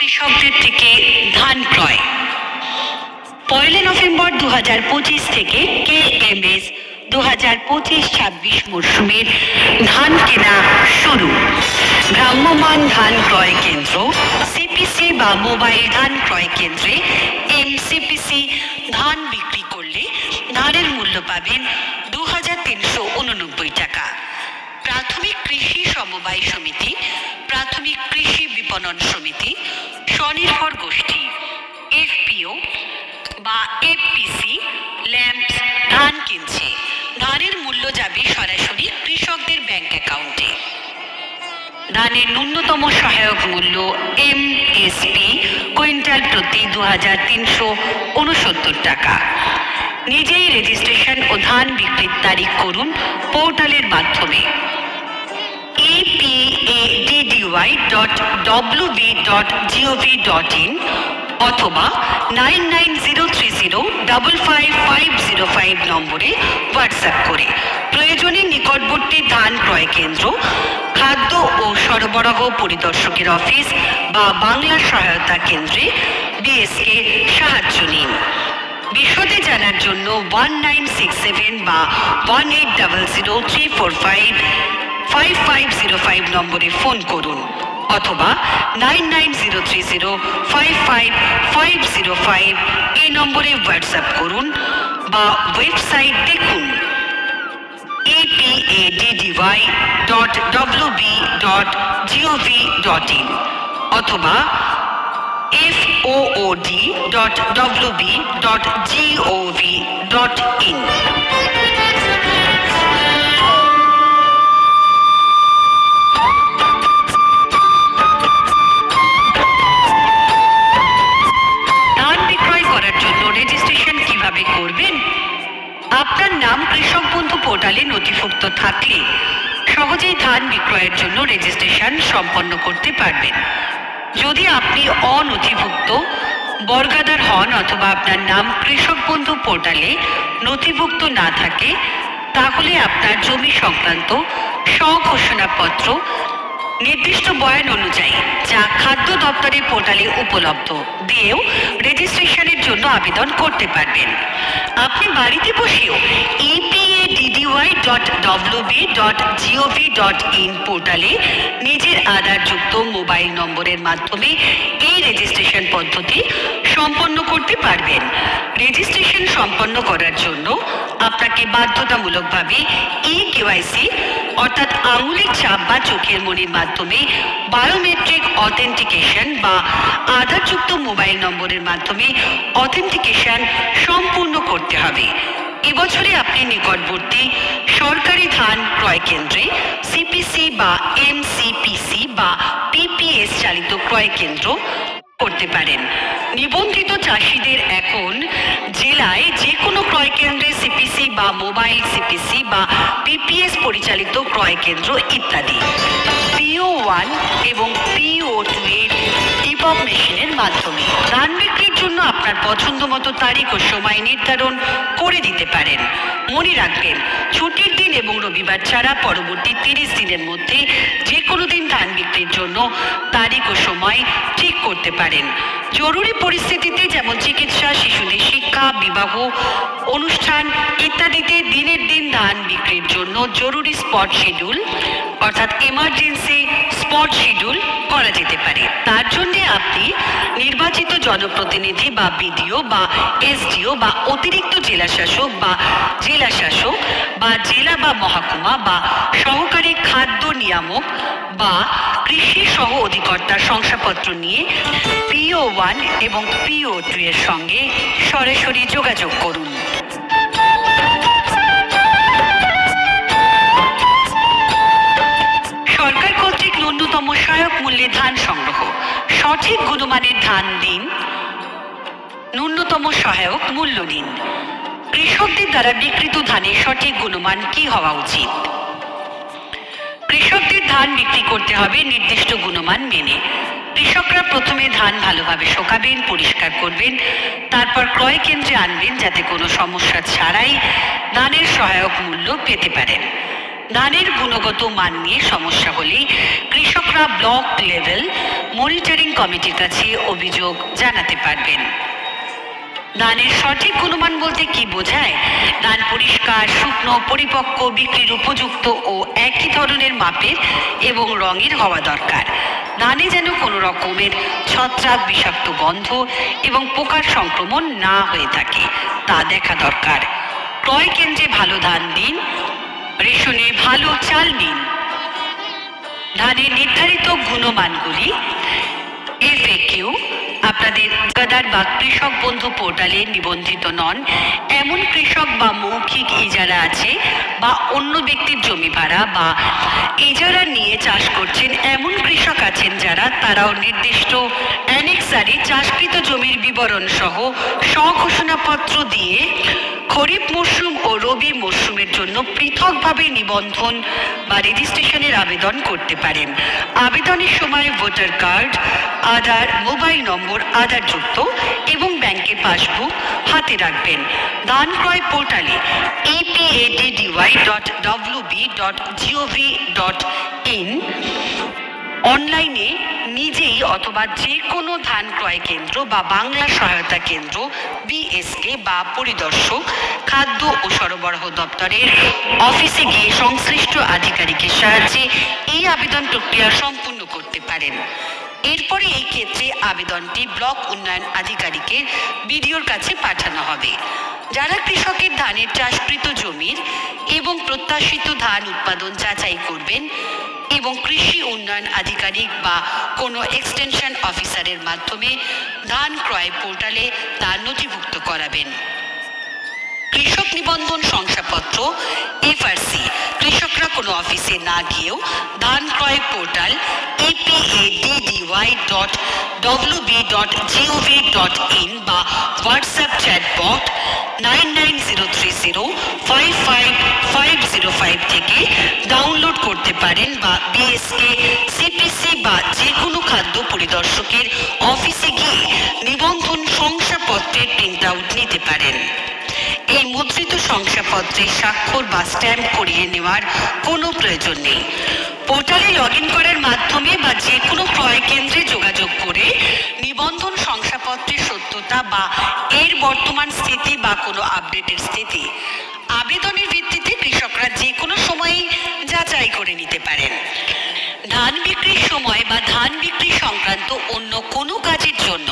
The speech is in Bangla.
কৃষকদের থেকে ধান ক্রয়। 1 নভেম্বর 2025 থেকে KMS 2025-26 মরশুমের ধান কেনা শুরু। ভ্রাম্যমাণ ধান ক্রয় কেন্দ্র, সিপিসি বা মোবাইল ধান ক্রয় কেন্দ্রে MCPC ধান বিক্রি করলে ধানের মূল্য পাবেন 2389 টাকা। প্রাথমিক কৃষি সমবায় সমিতি, প্রাথমিক কৃষি বিপণন সমিতি, স্বনির্ভর গোষ্ঠী FPO বা FPC ল্যাম্পস ধান কিনছে। ধানের মূল্য যাবে সরাসরি কৃষকদের ব্যাংক অ্যাকাউন্টে। ধানের ন্যূনতম সহায়ক মূল্য MSP কুইন্টাল প্রতি 2369 টাকা। নিজেই রেজিস্ট্রেশন ও ধান বিক্রির তারিখ করুন পোর্টালের মাধ্যমে epaddy.wb.gov.in অথবা 9903055505 নম্বরে হোয়াটসঅ্যাপ করে। প্রয়োজনে নিকটবর্তী ধান ক্রয় কেন্দ্র, খাদ্য ও সরবরাহ পরিদর্শকের অফিস বা বাংলা সহায়তা কেন্দ্রে BSK সাহায্য নিন। বিশদে জানার জন্য 1967 বা 1800345505 নম্বরে ফোন করুন অথবা 9903055505 এই নম্বরে হোয়াটসঅ্যাপ করুন বা ওয়েবসাইট দেখুন epaddy.wb.gov.in অথবা food.wb.gov.in। ধান বিক্রয় করার জন্য রেজিস্ট্রেশন কিভাবে করবেন? আপনার নাম কৃষক বন্ধু পোর্টালে নথিভুক্ত থাকলে সহজেই ধান বিক্রয়ের জন্য রেজিস্ট্রেশন সম্পন্ন করতে পারবেন। যদি আপনি অনথিভুক্ত বর্গাদার হন অথবা আপনার নাম কৃষক বন্ধু পোর্টালে নথিভুক্ত না থাকে, তাহলে আপনার জমি সংক্রান্ত স্বঘোষণাপত্র নির্দিষ্ট বয়ান অনুযায়ী, যা খাদ্য দপ্তরের পোর্টালে উপলব্ধ, দিয়েও রেজিস্ট্রেশনের জন্য আবেদন করতে পারবেন। আপনি বাড়িতে বসেও epaddy.wb.gov.in পোর্টালে নিজের আধারযুক্ত মোবাইল নম্বরের মাধ্যমে এই রেজিস্ট্রেশন পদ্ধতি সম্পন্ন করতে পারবেন। রেজিস্ট্রেশন সম্পন্ন করার জন্য আপনাকে বাধ্যতামূলকভাবে EKYC অর্থাৎ আঙুলের ছাপ বা চোখের মনির মাধ্যমে বায়োমেট্রিক অথেন্টিকেশন বা আধারযুক্ত মোবাইল নম্বরের মাধ্যমে অথেন্টিকেশন সম্পূর্ণ করতে হবে। এবছরে আপনি নিকটবর্তী সরকারি ধান ক্রয় কেন্দ্রে সিপিসি বা MCPC বা PPS চালিত ক্রয় কেন্দ্র করতে পারেন। নিবন্ধিত চাষিদের এখন জেলায় যে কোনো ক্রয় কেন্দ্রে সিপিসি বা মোবাইল সিপিসি বা PPS পরিচালিত ক্রয় কেন্দ্র ইত্যাদি PO1 এবং PO2 এর ইপপ মেশিনের মাধ্যমে ধান বিক্রির জন্য আপনার পছন্দ মতো তারিখ ও সময় নির্ধারণ করে দিতে পারেন। মনে রাখবেন, ছুটির দিন এবং রবিবার ছাড়া পরবর্তী 30 দিনের মধ্যে যে কোনো দিন ধান বিক্রির জন্য তারিখ ও সময় ঠিক করতে পারেন। জরুরি পরিস্থিতিতে যেমন চিকিৎসা, শিশুদের শিক্ষা, বিবাহ অনুষ্ঠান ইত্যাদিতে দিনের দিন ধান বিক্রির জন্য জরুরি স্পট শিডিউল অর্থাৎ এমার্জেন্সি স্পট শিডিউল করা যেতে পারে। তার জন্য আপনি নির্বাচিত জনপ্রতিনিধি বা BDO বা SDO বা অতিরিক্ত জেলাশাসক বা জেলাশাসক বা জেলা বা মহকুমা বা সহকারী খাদ্য নিয়ামক বা কৃষি সহ অধিকর্তার শংসাপত্র নিয়ে PO1 এবং PO2 এর সঙ্গে সরাসরি যোগাযোগ করুন। সরকার কর্তৃক ন্যূনতম সহায়ক মূল্যে ধান সংগ্রহ, সঠিক গুণমানের ধান দিন, ন্যূনতম সহায়ক মূল্য দিন। কৃষকদের দ্বারা বিক্রিত ধানের সঠিক গুণমান কি হওয়া উচিত? কৃষকদের ধান বিক্রি করতে হবে নির্দিষ্ট গুণমান মেনে। কৃষকরা প্রথমে ধান ভালোভাবে শোকাবেন, পরিষ্কার করবেন, তারপর ক্রয় কেন্দ্রে আনবেন যাতে কোনো সমস্যা ছাড়াই ধানের সহায়ক মূল্য পেতে পারেন। ধানের গুণগত মান নিয়ে সমস্যা হলে কৃষকরা ব্লক লেভেল মনিটরিং কমিটির কাছে অভিযোগ জানাতে পারবেন। ধানের সঠিক গুণমান বলতে কি বোঝায়? ধান পরিষ্কার, শুকনো, পরিপক্ক, বিক্রির উপযুক্ত ও একই ধরনের মাপের এবং রঙের হওয়া দরকার। ধানে যেন কোনো রকমের ছত্রাক, বিষাক্ত গন্ধ এবং পোকার সংক্রমণ না হয়ে থাকে তা দেখা দরকার। ক্রয় কেন্দ্রে ভালো ধান দিন, রেশনে ভালো চাল নিন। ধানের নির্ধারিত গুণমানগুলি FAQ আপনাদের ঠিকাদার বা কৃষক বন্ধু পোর্টালে নিবন্ধিত নন এমন কৃষক বা মৌখিক ইজারা আছে বা অন্য ব্যক্তির জমি ভাড়া বা ইজারা নিয়ে চাষ করছেন এমন কৃষক আছেন তারাও নির্দিষ্ট অ্যানেক্সারে চাষকৃত জমির বিবরণ সহ স্বঘোষণাপত্র দিয়ে খরিফ মরশুম ও রবি মরশুমের জন্য পৃথকভাবে নিবন্ধন বা রেজিস্ট্রেশনের আবেদন করতে পারেন। আবেদনের সময় ভোটার কার্ড, আধার, মোবাইল নম্বর আধারযুক্ত এবং ব্যাংকের পাসবুক হাতে রাখবেন। ধান ক্রয় পোর্টালে epaddy.wb.gov.in অনলাইনে নিজেই অথবা যে কোনো ধান ক্রয় কেন্দ্র বা বাংলা সহায়তা কেন্দ্র BSK বা পরিদর্শক খাদ্য ও সরবরাহ দপ্তরের অফিসে গিয়ে সংশ্লিষ্ট আধিকারিকের সাহায্যে এই আবেদন প্রক্রিয়া সম্পূর্ণ করতে পারেন। এরপরে এই ক্ষেত্রে আবেদনটি ব্লক উন্নয়ন আধিকারিকের BDOর কাছে পাঠানো হবে। যারা কৃষকের ধানের চাষকৃত জমির এবং প্রত্যাশিত ধান উৎপাদন যাচাই করবেন এবং কৃষি উন্নয়ন আধিকারিক বা কোনো এক্সটেনশন অফিসারের মাধ্যমে ধান ক্রয় পোর্টালে তা নথিভুক্ত করাবেন। কৃষক নিবন্ধন শংসাপত্র FRC কৃষকরা কোনো অফিসে না গিয়েও ধান ক্রয় পোর্টাল epaddy.wb.gov.in বা হোয়াটসঅ্যাপ চ্যাটবট 9903055505 থেকে ডাউনলোড করতে পারেন বা BSK, CPC বা যে কোনো খাদ্য পরিদর্শকের অফিসে গিয়ে নিবন্ধন শংসাপত্রের প্রিন্ট আউট নিতে পারেন। এই মুদ্রিত শংসাপত্রে স্বাক্ষর বা স্ট্যাম্প করিয়ে নেওয়ার কোনো প্রয়োজন নেই। পোর্টালে লগইন করার মাধ্যমে বা যে কোনো ক্রয় কেন্দ্রে যোগাযোগ করে নিবন্ধন শংসাপত্রের সত্যতা বা এর বর্তমান স্থিতি বা কোনো আপডেটের স্থিতি আবেদনের ভিত্তিতে কৃষকরা যে কোনো সময়ে যাচাই করে নিতে পারেন। ধান বিক্রির সময় বা ধান বিক্রি সংক্রান্ত অন্য কোনো কাজের জন্য